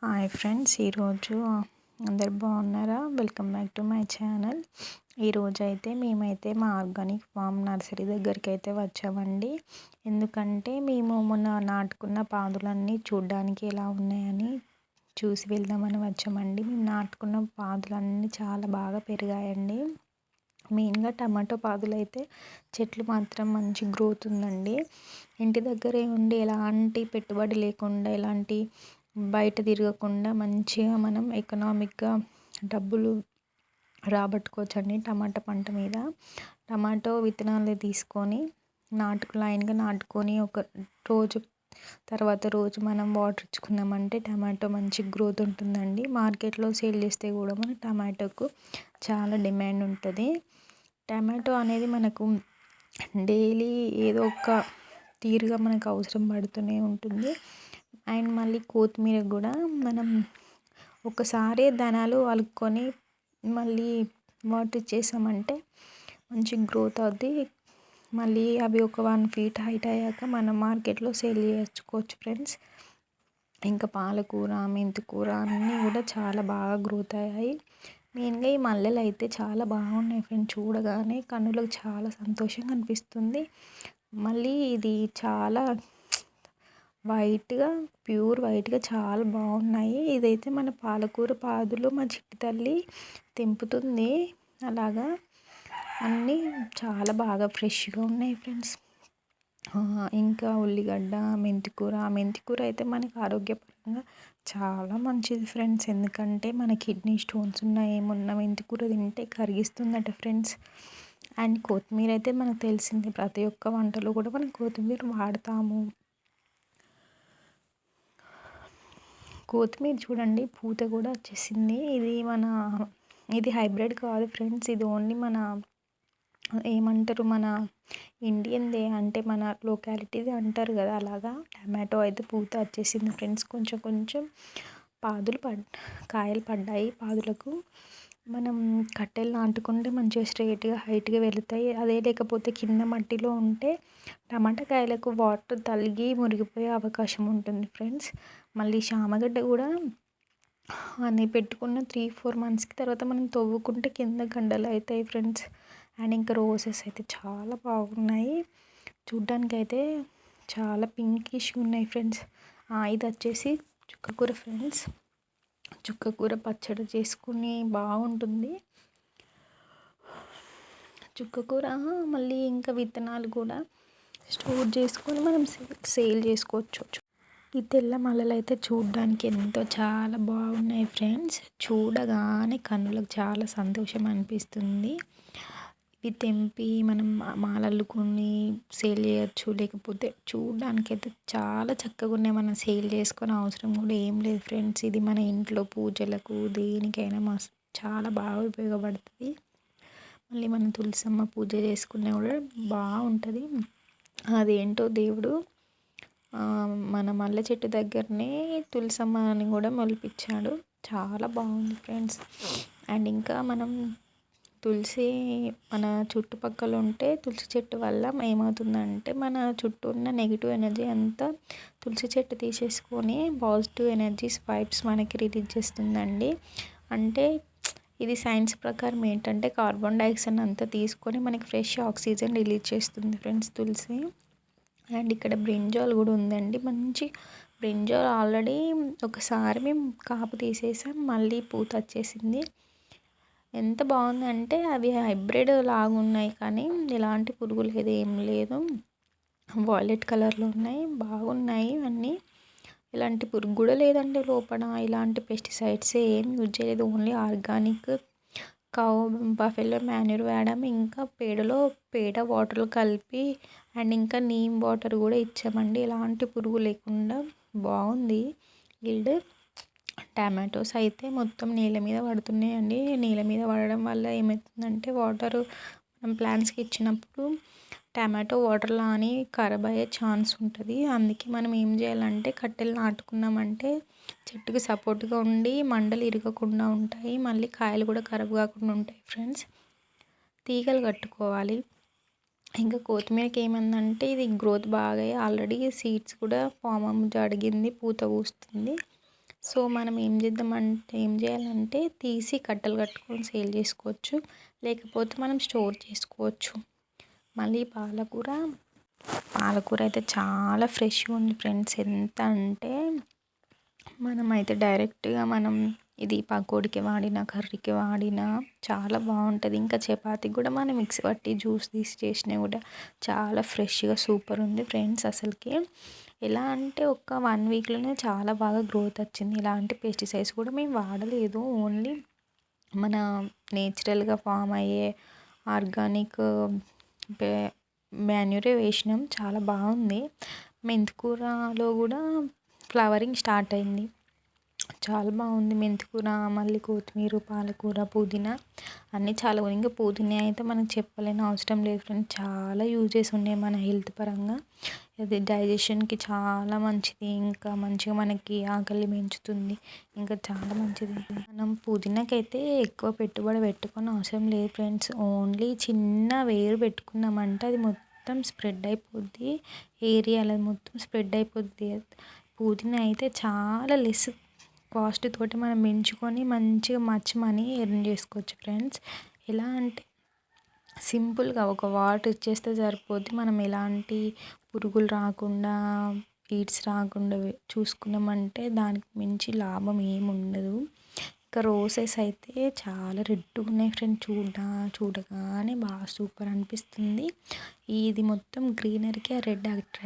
Hi friends, ఈరోజు అందరు బాగున్నారా? Welcome back to my channel. ఈరోజైతే మేమైతే మా ఆర్గానిక్ ఫామ్ నర్సరీ దగ్గరికి అయితే వచ్చామండి. ఎందుకంటే మేము మొన్న నాటుకున్న పాదులన్నీ చూడ్డానికి ఎలా ఉన్నాయని చూసి వెళ్దామని వచ్చామండి. మేము నాటుకున్న పాదులన్నీ చాలా బాగా పెరిగాయండి. మెయిన్గా టమాటో పాదులు అయితే చెట్లు మాత్రం మంచి గ్రోత్ ఉందండి. ఇంటి దగ్గరే ఉండి ఎలాంటి పెట్టుబడి లేకుండా, ఎలాంటి బయట తిరగకుండా మంచిగా మనం ఎకనామిక్గా డబ్బులు రాబట్టుకోవచ్చండి టమాటా పంట మీద. టమాటో విత్తనాలు తీసుకొని లైన్గా నాటుకొని ఒక రోజు తర్వాత రోజు మనం వాటర్ ఇచ్చుకున్నామంటే టమాటో మంచి గ్రోత్ ఉంటుందండి. మార్కెట్లో సేల్ చేస్తే కూడా మన టమాటోకు చాలా డిమాండ్ ఉంటుంది. టమాటో అనేది మనకు డైలీ ఏదో ఒక తీరుగా మనకు అవసరం పడుతూనే ఉంటుంది. అండ్ మళ్ళీ కొత్తిమీర కూడా మనం ఒకసారి దానాలు అలుక్కొని మళ్ళీ వాటర్ ఇచ్చేసామంటే మంచి గ్రోత్ అవుద్ది. మళ్ళీ అవి ఒక 1 feet హైట్ అయ్యాక మనం మార్కెట్లో సేల్ చేసుకోవచ్చు ఫ్రెండ్స్. ఇంకా పాలకూర, మెంతికూర అన్నీ కూడా చాలా బాగా గ్రోత్ అయ్యాయి. మెయిన్గా ఈ మల్లెలు అయితే చాలా బాగున్నాయి ఫ్రెండ్స్. చూడగానే కన్నులకు చాలా సంతోషంగా అనిపిస్తుంది. మళ్ళీ ఇది చాలా వైట్గా, ప్యూర్ వైట్గా చాలా బాగున్నాయి. ఇదైతే మన పాలకూర పాదులు మా చిట్టి తల్లి తెంపుతుంది. అలాగా అన్నీ చాలా బాగా ఫ్రెష్గా ఉన్నాయి ఫ్రెండ్స్. ఇంకా ఉల్లిగడ్డ, మెంతికూర అయితే మనకి ఆరోగ్యపరంగా చాలా మంచిది ఫ్రెండ్స్. ఎందుకంటే మన కిడ్నీ స్టోన్స్ ఉన్నా ఏమున్నా మెంతికూర తింటే కరిగిస్తుందట ఫ్రెండ్స్. అండ్ కొత్తిమీర అయితే మనకు తెలిసింది, ప్రతి ఒక్క వంటలో కూడా మనం కొత్తిమీర వాడతాము. కొత్తిమీర చూడండి, పూత కూడా వచ్చేసింది. ఇది హైబ్రిడ్ కాదు ఫ్రెండ్స్. ఇది ఓన్లీ మన ఏమంటారు, మన ఇండియన్దే, అంటే మన లొకాలిటీది అంటారు కదా, అలాగా టమాటో అయితే పూత వచ్చేసింది ఫ్రెండ్స్. కొంచెం కొంచెం కాయలు పడ్డాయి పాదులకు. మనం కట్టెలు నాటుకుంటే మంచిగా స్ట్రైట్గా హైట్గా వెళుతాయి. అదే లేకపోతే కింద మట్టిలో ఉంటే టమాటా కాయలకు వాటర్ తగిలి మురిగిపోయే అవకాశం ఉంటుంది ఫ్రెండ్స్. మళ్ళీ చామగడ్డ కూడా అని పెట్టుకున్న 3-4 monthsకి తర్వాత మనం తవ్వుకుంటే కింద గడ్డలు అవుతాయి ఫ్రెండ్స్. అండ్ ఇంకా రోజెస్ అయితే చాలా బాగున్నాయి. చూడ్డానికి అయితే చాలా పింకిష్ ఉన్నాయి ఫ్రెండ్స్. ఇది వచ్చేసి చుక్కకూర ఫ్రెండ్స్. చుక్కకూర పచ్చడి చేసుకుని బాగుంటుంది చుక్కకూర. మళ్ళీ ఇంకా విత్తనాలు కూడా స్టోర్ చేసుకొని మనం సేల్ చేసుకోవచ్చు. ఈ తెల్ల మల్లెలు అయితే చూడడానికి ఎంతో చాలా బాగున్నాయి ఫ్రెండ్స్. చూడగానే కన్నులకు చాలా సంతోషం అనిపిస్తుంది. ఇవి తెంపి మనం మాలల్లుకొని సేల్ చేయొచ్చు. లేకపోతే చూడడానికి అయితే చాలా చక్కగా ఉన్నాయి. మనం సేల్ చేసుకొని అవసరం కూడా ఏం లేదు ఫ్రెండ్స్. ఇది మన ఇంట్లో పూజలకు దేనికైనా చాలా బాగా ఉపయోగపడుతుంది. మళ్ళీ మనం తులసమ్మ పూజ చేసుకున్నా కూడా బాగుంటుంది. అదేంటో దేవుడు మన మల్లె చెట్టు దగ్గరనే తులసమ్మని కూడా మొలిపించాడు. చాలా బాగుంది ఫ్రెండ్స్. అండ్ ఇంకా మనం తులసి మన చుట్టుపక్కల ఉంటే తులసి చెట్టు వల్ల ఏమవుతుందంటే మన చుట్టూ ఉన్న నెగిటివ్ ఎనర్జీ అంతా తులసి చెట్టు తీసేసుకొని పాజిటివ్ ఎనర్జీస్ వైబ్స్ మనకి రిలీజ్ చేస్తుందండి. అంటే ఇది సైన్స్ ప్రకారం ఏంటంటే కార్బన్ డైఆక్సైడ్ అంతా తీసుకొని మనకి ఫ్రెష్ ఆక్సిజన్ రిలీజ్ చేస్తుంది ఫ్రెండ్స్ తులసి. అండ్ ఇక్కడ బ్రింజాల్ కూడా ఉందండి. మంచి బ్రింజాల్ ఆల్రెడీ ఒకసారి మేము కాపు తీసేసాం, మళ్ళీ పూత వచ్చేసింది. ఎంత బాగుందంటే అవి హైబ్రిడ్ లాగా ఉన్నాయి, కానీ ఎలాంటి పురుగు లేదు, ఏం లేదు. వాయిలెట్ కలర్లో ఉన్నాయి, బాగున్నాయి అన్నీ. ఎలాంటి పురుగు కూడా లేదండి లోపల. ఇలాంటి పెస్టిసైడ్స్ ఏం యూజ్ చేయలేదు. ఓన్లీ ఆర్గానిక్ బఫెలో మాన్యూర్ వాడాం. ఇంకా పేడ వాటర్లో కలిపి అండ్ ఇంకా నీమ్ వాటర్ కూడా ఇచ్చామండి. ఎలాంటి పురుగు లేకుండా బాగుంది ఈల్డ్. టమాటోస్ అయితే మొత్తం నీళ్ళ మీద పడుతున్నాయండి. నీళ్ళ మీద పడడం వల్ల ఏమవుతుందంటే వాటర్ మనం ప్లాంట్స్కి ఇచ్చినప్పుడు టమాటో వాటర్లో అని ఖరాబ్ అయ్యే ఛాన్స్ ఉంటుంది. అందుకే మనం ఏం చేయాలంటే కట్టెలు నాటుకున్నామంటే చెట్టుకి సపోర్ట్గా ఉండి మండలు ఇరగకుండా ఉంటాయి. మళ్ళీ కాయలు కూడా ఖరాబ్ కాకుండా ఉంటాయి ఫ్రెండ్స్. తీగలు కట్టుకోవాలి. ఇంకా కొత్తిమీరకి ఏమైందంటే ఇది గ్రోత్ బాగా ఆల్రెడీ సీడ్స్ కూడా ఫామ్ అడిగింది, పూత పూస్తుంది. సో మనం ఏం చేయాలంటే తీసి కట్టలు కట్టుకొని సేల్ చేసుకోవచ్చు, లేకపోతే మనం స్టోర్ చేసుకోవచ్చు. మళ్ళీ పాలకూర అయితే చాలా ఫ్రెష్గా ఉంది ఫ్రెండ్స్. ఎంత అంటే మనమైతే డైరెక్ట్గా ఇది పకోడీకి వాడినా కర్రీకి వాడినా చాలా బాగుంటుంది. ఇంకా చపాతీకి కూడా మనం మిక్సీ పట్టి జ్యూస్ తీసి చేసినా కూడా చాలా ఫ్రెష్గా సూపర్ ఉంది ఫ్రెండ్స్. అసలుకి ఎలా అంటే ఒక 1 వీక్లోనే చాలా బాగా గ్రోత్ వచ్చింది. ఇలాంటి పెస్టిసైడ్స్ కూడా మేము వాడలేదు. ఓన్లీ మన నేచురల్గా ఫామ్ అయ్యే ఆర్గానిక్ మాన్యూరే వేసినాం. చాలా బాగుంది. మెంతికూరలో కూడా ఫ్లవరింగ్ స్టార్ట్ అయింది. చాలా బాగుంది. మెంతికూర, మళ్ళీ కొత్తిమీర, పాలకూర, పుదీనా అన్నీ చాలా ఉన్నాయి. ఇంకా పుదీనా అయితే మనకు చెప్పలేని అవసరం లేదు ఫ్రెండ్స్. చాలా యూజెస్ ఉన్నాయి మన హెల్త్ పరంగా. అది డైజెషన్కి చాలా మంచిది. ఇంకా మంచిగా మనకి ఆకలి పెంచుతుంది. ఇంకా చాలా మంచిది. మనం పుదీనాకైతే ఎక్కువ పెట్టుబడి పెట్టుకోని అవసరం లేదు ఫ్రెండ్స్. ఓన్లీ చిన్న వేరు పెట్టుకున్నామంటే అది మొత్తం స్ప్రెడ్ అయిపోద్ది. ఏరియాలో మొత్తం స్ప్రెడ్ అయిపోద్ది. పుదీనా అయితే చాలా లెస్ కాస్ట్ తోటి మనం పెంచుకొని మంచిగా మనీ ఎర్న్ చేసుకోవచ్చు ఫ్రెండ్స్. ఎలా అంటే సింపుల్గా ఒక వాటర్ ఇచ్చేస్తే సరిపోద్ది. మనం ఎలాంటి పురుగులు రాకుండా, ఈడ్స్ రాకుండా చూసుకున్నామంటే దానికి మించి లాభం ఏముండదు. ఇంకా రోసెస్ అయితే చాలా రెడ్గా ఉన్నాయి ఫ్రెండ్స్. చూడగానే బాగా సూపర్ అనిపిస్తుంది. ఇది మొత్తం గ్రీనరీకి రెడ్ అట్రాక్ట్